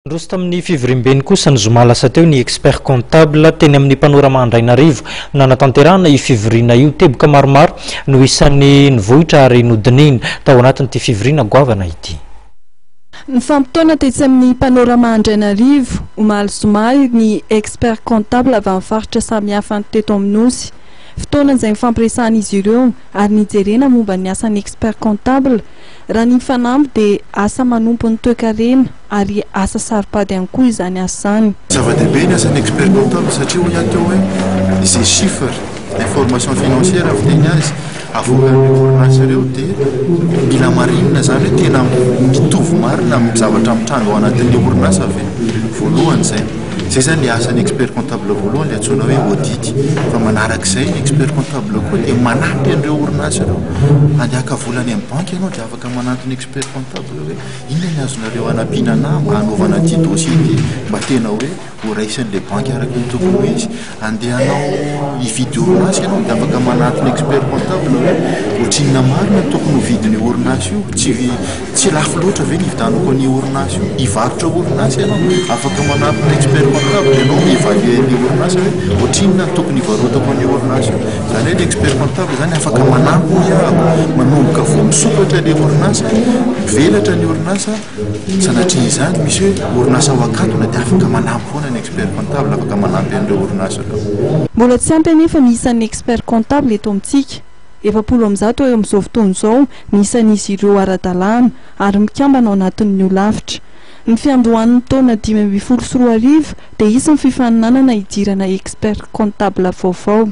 Ndroso tamin'ny fivorimbeny kosa ny zoma lasa teo ny expert comptable teny amin'ny panorama Andrainarivo nanatanterahana io fivoriana io teboka maromaro no isan'ny nivohitra ary nodinina tao anatin'ity fivoriana goavana ity. Ny fampitona tetsy amin'ny panorama Andrainarivo omaly zoma ny expert comptable avy amin'ny faritra samihafa teto amin'ny nosy. Fotoana izay mifampiresahana izy ireo ary nijerena momba ny asan'ny expert comptable raha ny fanamby dia asa manompo ny toe-karena ary asa saropady ihany koa izany asa izany. Zava-dehibe ny asan'ny expert comptable satria hoy ato hoe izay chiffre information financière avy teny azy avoakan'ny orinasa ireo dia mila marinina zany hoe tena mitovy marina amin'ny zavatra mitranga ao anatin'ny orinasa ve voalohany zay. Zay zany le asan'ny expert comptable voalohany le antsoina hoe audit. Fa manarak'izay ny expert comptable koa dia manampy an'ireo orinasa ireo. Handeaka volany amin'ny banky ianao dia afaka manampy ny expert comptable hoe inona ny azonareo hanampiana hanaovana ity dossier ity mba tena hoe ho raisin'le banky araka ny tokony ho izy. Andehanao hividy orinasa ianao dia afaka manampy ny expert comptable hoe ohatrinona marina tokony ho vidiny orinasa io, tsy lafo loatra ve nividanako an'io orinasa io. Hivarotra orinasa ianao afaka manampy ny expert comptable ianao mievaluer ny orinasa hoe ohatrinona tokony hivarotako an'io orinasa io. Zany hoe l'expert comptable zany afaka manampy manomboka vao misokatra le orinasa velatra ny orinasa sanatria izany misy hoe orinasa ao akatona dia afaka manampy foana ny expert comptable afaka manampy an'ireo orinasa ireo. Mbola tsy ampy anefa ny isan'ny expert comptable eto amintsika. 700 eo amin'izao fotoana izao ny isan'izy ireo ara-dalàna ary mikambana ao anatin'ny olavitra. Ny fiandohan'ny taona 2024 dia isan'ny fifaninanana hidirana expert comptable vaovao.